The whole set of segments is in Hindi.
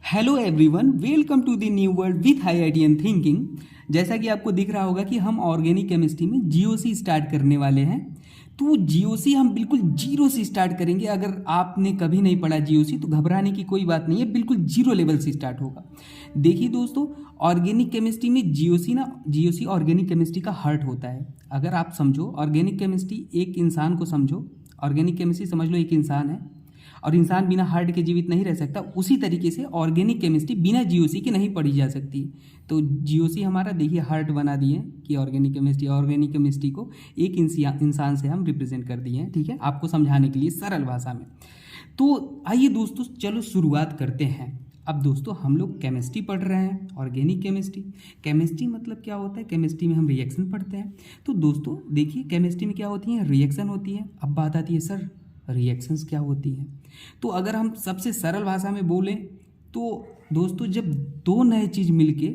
Hello everyone, welcome to the new world with high idean thinking. जैसा कि आपको दिख रहा होगा कि हम ऑर्गेनिक केमिस्ट्री में जीओसी स्टार्ट करने वाले हैं। तो जीओसी हम बिल्कुल जीरो से स्टार्ट करेंगे। अगर आपने कभी नहीं पढ़ा जीओसी तो घबराने की कोई बात नहीं है, बिल्कुल जीरो लेवल से स्टार्ट होगा। देखिए दोस्तों, ऑर्गेनिक केमिस्ट्री में जीओसी ऑर्गेनिक केमिस्ट्री का हार्ट होता है। अगर आप समझो ऑर्गेनिक केमिस्ट्री, एक इंसान को समझो, ऑर्गेनिक केमिस्ट्री समझ लो एक इंसान है और इंसान बिना हार्ट के जीवित नहीं रह सकता। उसी तरीके से ऑर्गेनिक केमिस्ट्री बिना जीओसी के नहीं पढ़ी जा सकती। तो जीओसी हमारा देखिए हार्ट बना दिए कि ऑर्गेनिक केमिस्ट्री को एक इंसान से हम रिप्रेजेंट कर दिए हैं। ठीक है, आपको समझाने के लिए सरल भाषा में। तो आइए दोस्तों, चलो शुरुआत करते हैं। अब दोस्तों हम लोग केमिस्ट्री पढ़ रहे हैं, ऑर्गेनिक केमिस्ट्री। केमिस्ट्री मतलब क्या होता है? केमिस्ट्री में हम रिएक्शन पढ़ते हैं। तो दोस्तों देखिए, केमिस्ट्री में क्या होती है? रिएक्शन होती है। अब बात आती है सर रिएक्शंस क्या होती हैं। तो अगर हम सबसे सरल भाषा में बोलें तो दोस्तों, जब दो नए चीज़ मिलके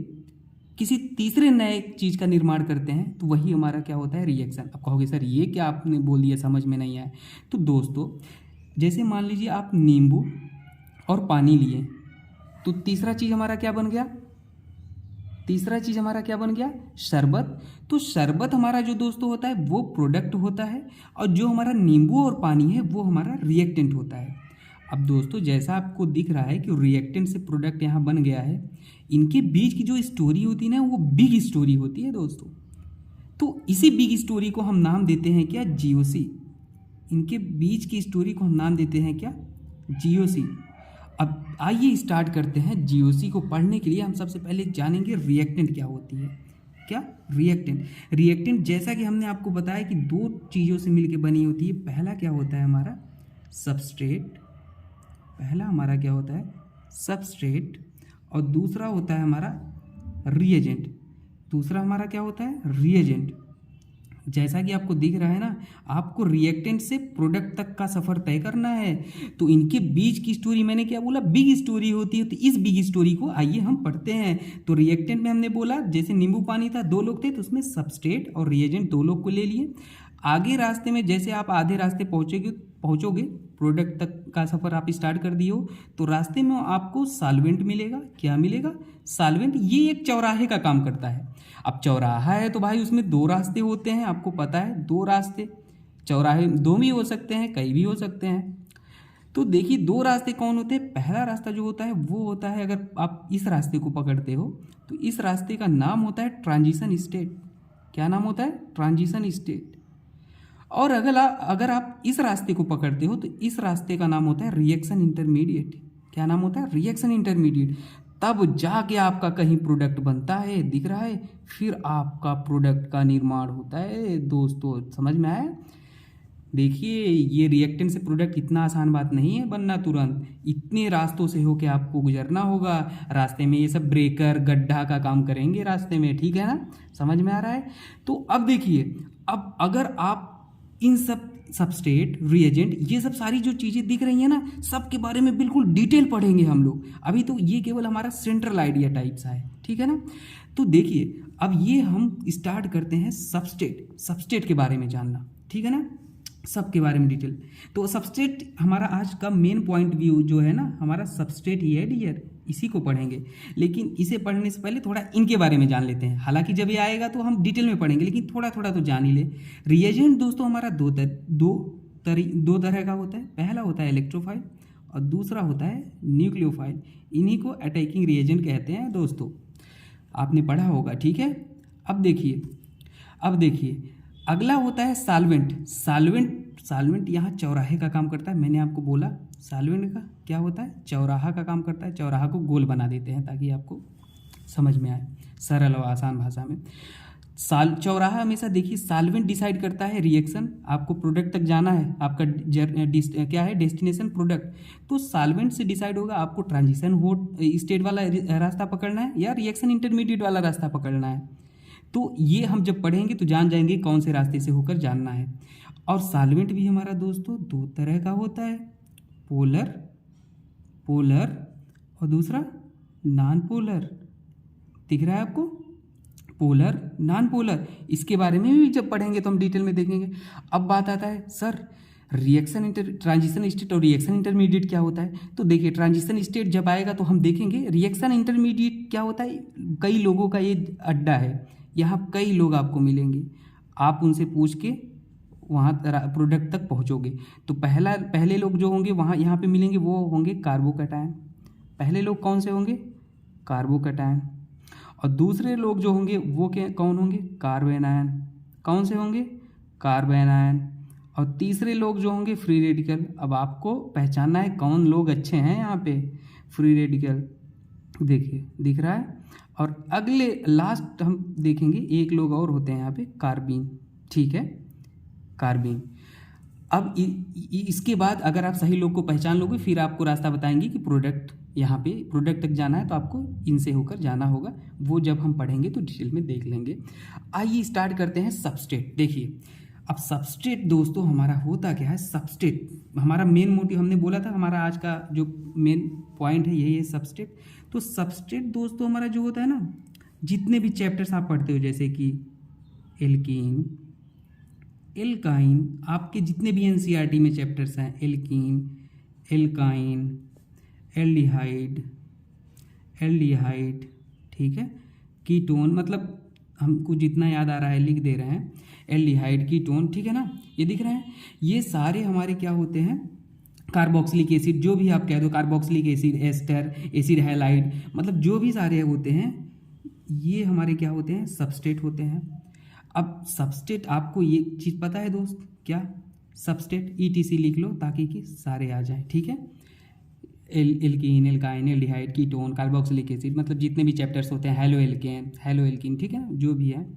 किसी तीसरे नए चीज़ का निर्माण करते हैं तो वही हमारा क्या होता है? रिएक्शन। अब कहोगे सर ये क्या आपने बोल दिया, समझ में नहीं आया। तो दोस्तों जैसे मान लीजिए आप नींबू और पानी लिए, तो तीसरा चीज़ हमारा क्या बन गया? शरबत। तो शरबत हमारा जो दोस्तों होता है वो प्रोडक्ट होता है, और जो हमारा नींबू और पानी है वो हमारा रिएक्टेंट होता है। अब दोस्तों जैसा आपको दिख रहा है कि रिएक्टेंट से प्रोडक्ट यहाँ बन गया है, इनके बीच की जो स्टोरी होती है ना, वो बिग स्टोरी होती है दोस्तों। तो इसी बिग स्टोरी को हम नाम देते हैं क्या? जीओसी। इनके बीच की स्टोरी को हम नाम देते हैं क्या? जीओसी। अब आइए स्टार्ट करते हैं। जीओसी को पढ़ने के लिए हम सबसे पहले जानेंगे रिएक्टेंट क्या होती है। क्या? रिएक्टेंट जैसा कि हमने आपको बताया कि दो चीज़ों से मिलकर बनी होती है। पहला क्या होता है हमारा? सबस्ट्रेट। और दूसरा होता है हमारा रिएजेंट। जैसा कि आपको दिख रहा है ना, आपको रिएक्टेंट से प्रोडक्ट तक का सफर तय करना है। तो इनके बीच की स्टोरी मैंने क्या बोला? बिग स्टोरी होती है। तो इस बिग स्टोरी को आइए हम पढ़ते हैं। तो रिएक्टेंट में हमने बोला जैसे नींबू पानी था, दो लोग थे, तो उसमें सबस्ट्रेट और रिएजेंट दो लोग को ले लिए। आगे रास्ते में जैसे आप आधे रास्ते पहुंचोगे, प्रोडक्ट तक का सफ़र आप स्टार्ट कर दिए हो, तो रास्ते में आपको सॉल्वेंट मिलेगा। क्या मिलेगा? सॉल्वेंट। ये एक चौराहे का काम करता है। अब चौराहा है तो भाई उसमें दो रास्ते होते हैं, आपको पता है। दो रास्ते, चौराहे दो भी हो सकते हैं, कई भी हो सकते हैं। तो देखिए दो रास्ते कौन होते हैं? पहला रास्ता जो होता है वो होता है, अगर आप इस रास्ते को पकड़ते हो तो इस रास्ते का नाम होता है ट्रांजिशन स्टेट। क्या नाम होता है? Transition state. और अगर आप इस रास्ते को पकड़ते हो तो इस रास्ते का नाम होता है रिएक्शन इंटरमीडिएट। क्या नाम होता है? Reaction intermediate. तब जाके आपका कहीं प्रोडक्ट बनता है, दिख रहा है, फिर आपका प्रोडक्ट का निर्माण होता है। दोस्तों समझ में आया? देखिए ये रिएक्टेंट से प्रोडक्ट इतना आसान बात नहीं है बनना तुरंत। इतने रास्तों से होके आपको गुजरना होगा। रास्ते में ये सब ब्रेकर, गड्ढा का काम करेंगे रास्ते में। ठीक है ना? समझ में आ रहा है? तो अब देखिए, अब अगर आप इन सब सबस्ट्रेट, रिएजेंट, ये सब सारी जो चीज़ें दिख रही हैं ना, सब के बारे में बिल्कुल डिटेल पढ़ेंगे हम लोग। अभी तो ये केवल हमारा सेंट्रल आइडिया टाइप सा है। ठीक है ना? तो देखिए अब ये हम स्टार्ट करते हैं सबस्ट्रेट के बारे में जानना। ठीक है ना? सबके बारे में डिटेल। तो सबस्ट्रेट हमारा आज का मेन पॉइंट व्यू जो है ना, हमारा सबस्ट्रेट ही है डियर, इसी को पढ़ेंगे। लेकिन इसे पढ़ने से पहले थोड़ा इनके बारे में जान लेते हैं। हालांकि जब ये आएगा तो हम डिटेल में पढ़ेंगे, लेकिन थोड़ा थोड़ा तो जान ही ले। रिएजेंट दोस्तों हमारा दो तरह का होता है। पहला होता है इलेक्ट्रोफाइल और दूसरा होता है न्यूक्लियोफाइल। इन्हीं को अटैकिंग रिएजेंट कहते हैं दोस्तों, आपने पढ़ा होगा। ठीक है? अब देखिए अगला होता है सॉल्वेंट यहाँ चौराहे का काम करता है। मैंने आपको बोला सॉल्वेंट का क्या होता है? चौराहा का काम करता है। चौराहा को गोल बना देते हैं ताकि आपको समझ में आए सरल और आसान भाषा में। चौराहा हमेशा देखिए सॉल्वेंट डिसाइड करता है रिएक्शन। आपको प्रोडक्ट तक जाना है, आपका क्या है? Destination product. तो सॉल्वेंट से डिसाइड होगा आपको ट्रांजिशन स्टेट वाला रास्ता पकड़ना है या रिएक्शन इंटरमीडिएट वाला रास्ता पकड़ना है। तो ये हम जब पढ़ेंगे तो जान जाएंगे कौन से रास्ते से होकर जानना है। और सॉल्वेंट भी हमारा दोस्तों दो तरह का होता है, पोलर और दूसरा नॉन पोलर। दिख रहा है आपको? Polar, non polar. इसके बारे में भी जब पढ़ेंगे तो हम डिटेल में देखेंगे। अब बात आता है सर ट्रांजिशन स्टेट और रिएक्शन इंटरमीडिएट क्या होता है? तो देखिए, ट्रांजिशन स्टेट जब आएगा तो हम देखेंगे। रिएक्शन इंटरमीडिएट क्या होता है? कई लोगों का ये अड्डा है, यहाँ कई लोग आपको मिलेंगे, आप उनसे पूछ के वहाँ प्रोडक्ट तक पहुँचोगे। तो पहले लोग जो होंगे वहाँ यहाँ पे मिलेंगे वो होंगे कार्बोकैटायन। पहले लोग कौन से होंगे? कार्बोकैटायन। और दूसरे लोग जो होंगे वो कौन होंगे? कार्बोनायन। कौन से होंगे? कार्बोनायन। और तीसरे लोग जो होंगे फ्री रेडिकल। अब आपको पहचानना है कौन लोग अच्छे हैं यहाँ पे। फ्री रेडिकल देखिए दिख रहा है। और अगले लास्ट हम देखेंगे एक लोग और होते हैं यहाँ पे, कार्बीन। ठीक है, कार्बीन। अब इसके बाद अगर आप सही लोग को पहचान लोगे फिर आपको रास्ता बताएंगे कि प्रोडक्ट यहाँ पे प्रोडक्ट तक जाना है तो आपको इनसे होकर जाना होगा। वो जब हम पढ़ेंगे तो डिटेल में देख लेंगे। आइए स्टार्ट करते हैं सबस्ट्रेट। देखिए, अब सबस्ट्रेट दोस्तों हमारा होता क्या है? सबस्ट्रेट हमारा मेन मोटिव, हमने बोला था हमारा आज का जो मेन पॉइंट है यही है, सबस्ट्रेट। तो सबस्ट्रेट दोस्तों हमारा जो होता है ना, जितने भी चैप्टर्स आप पढ़ते हो जैसे कि एल्कीन, एल्काइन, आपके जितने भी एनसीईआरटी में चैप्टर्स हैं, एल्कीन, एल्काइन, एल्डिहाइड, एल्डिहाइड, ठीक है, कीटोन, मतलब हमको जितना याद आ रहा है लिख दे रहे हैं, एल्डिहाइड, कीटोन, ठीक है ना, ये दिख रहे हैं। ये सारे हमारे क्या होते हैं? कार्बोक्सिलिक एसिड, जो भी आप कह दो, carboxylic acid, ester, acid halide, मतलब जो भी सारे होते हैं ये हमारे क्या होते हैं? सबस्ट्रेट होते हैं। अब सबस्ट्रेट आपको ये चीज़ पता है दोस्त, क्या? सबस्ट्रेट ETC लिख लो ताकि कि सारे आ जाएं, ठीक है। Alkene, alkyne, aldehyde, ketone, carboxylic acid, मतलब जितने भी चैप्टर्स होते हैं, हेलो एल्कीन, ठीक है ना, जो भी है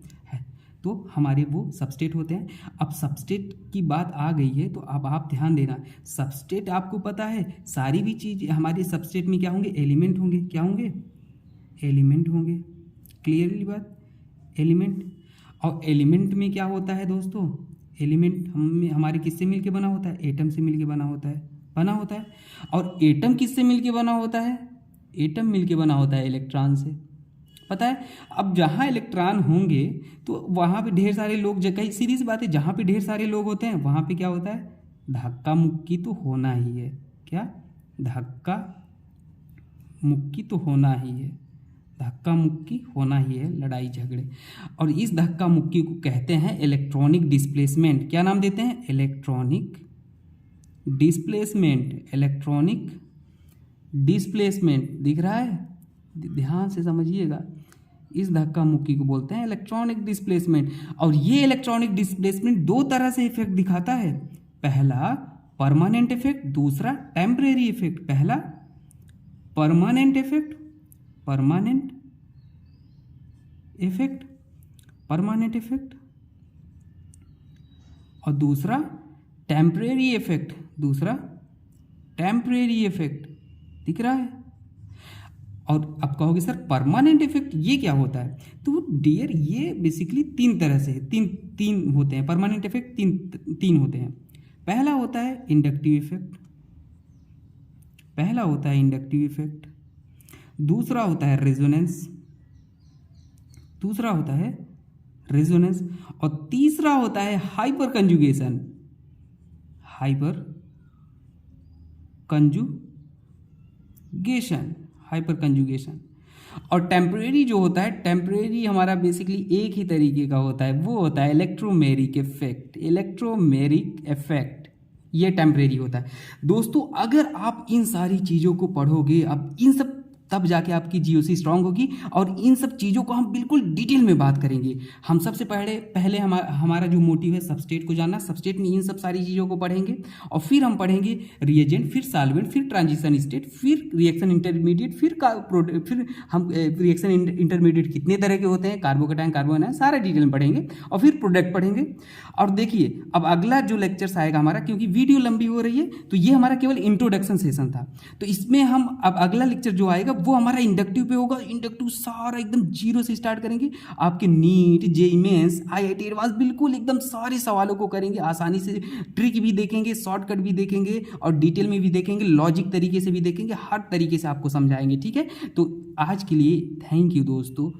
तो हमारे वो सबस्ट्रेट होते हैं। अब सबस्ट्रेट की बात आ गई है तो अब आप ध्यान देना, सबस्ट्रेट आपको पता है सारी भी चीज़ हमारे सबस्ट्रेट में क्या होंगे? एलिमेंट होंगे। क्या होंगे? एलिमेंट होंगे। क्लियरली बात, एलिमेंट। और एलिमेंट में क्या होता है दोस्तों? एलिमेंट हमारे किससे मिलके बना होता है? एटम से मिलके बना होता है। और एटम किससे मिलके बना होता है? एटम मिलके बना होता है इलेक्ट्रॉन से, पता है। अब जहाँ इलेक्ट्रॉन होंगे तो वहाँ पे ढेर सारे लोग, कई सीधी सी बात है, जहाँ पे ढेर सारे लोग होते हैं वहाँ पे क्या होता है? धक्का मुक्की तो होना ही है। क्या? धक्का मुक्की तो होना ही है। धक्का मुक्की होना ही है, लड़ाई झगड़े। और इस धक्का मुक्की को कहते हैं इलेक्ट्रॉनिक डिस्प्लेसमेंट। क्या नाम देते हैं? Electronic displacement. इलेक्ट्रॉनिक डिस्प्लेसमेंट दिख रहा है? ध्यान से समझिएगा, इस धक्का मुक्की को बोलते हैं इलेक्ट्रॉनिक डिस्प्लेसमेंट। और ये इलेक्ट्रॉनिक डिस्प्लेसमेंट दो तरह से इफेक्ट दिखाता है। पहला परमानेंट इफेक्ट, दूसरा टेम्परेरी इफेक्ट। पहला परमानेंट इफेक्ट, परमानेंट इफेक्ट, और दूसरा टेम्परेरी इफेक्ट, दिख रहा है। और आप कहोगे सर परमानेंट इफेक्ट ये क्या होता है? तो डियर ये बेसिकली तीन तरह से तीन होते हैं परमानेंट इफेक्ट। तीन होते हैं। पहला होता है इंडक्टिव इफेक्ट, दूसरा होता है रेजोनेंस, और तीसरा होता है हाइपर कंजुगेशन। और टेम्परेरी जो होता है, टेम्परेरी हमारा बेसिकली एक ही तरीके का होता है, वो होता है इलेक्ट्रोमेरिक इफेक्ट। ये टेम्परेरी होता है दोस्तों। अगर आप इन सारी चीज़ों को पढ़ोगे, अब इन सब तब जाके आपकी जीओसी स्ट्रांग होगी। और इन सब चीज़ों को हम बिल्कुल डिटेल में बात करेंगे। हम सबसे पहले हमारा जो मोटिव है सबस्ट्रेट को जानना। सबस्ट्रेट में इन सब सारी चीज़ों को पढ़ेंगे और फिर हम पढ़ेंगे रिएजेंट, फिर सॉल्वेंट, फिर ट्रांजिशन स्टेट, फिर रिएक्शन इंटरमीडिएट, फिर हम रिएक्शन इंटरमीडिएट कितने तरह के होते हैं, कार्बोकैटायन, कार्बोनायन, सारा डिटेल में पढ़ेंगे। और फिर प्रोडक्ट पढ़ेंगे। और देखिए अब अगला जो लेक्चर्स आएगा हमारा, क्योंकि वीडियो लंबी हो रही है तो ये हमारा केवल इंट्रोडक्शन सेशन था, तो इसमें हम अब अगला लेक्चर जो आएगा वो हमारा इंडक्टिव पे होगा। इंडक्टिव सारा एकदम जीरो से स्टार्ट करेंगे। आपके NEET, JEE mains, IIT advance बिल्कुल एकदम सारे सवालों को करेंगे आसानी से। ट्रिक भी देखेंगे, शॉर्टकट भी देखेंगे और डिटेल में भी देखेंगे, लॉजिक तरीके से भी देखेंगे, हर तरीके से आपको समझाएंगे, ठीक है। तो आज के लिए थैंक यू दोस्तों।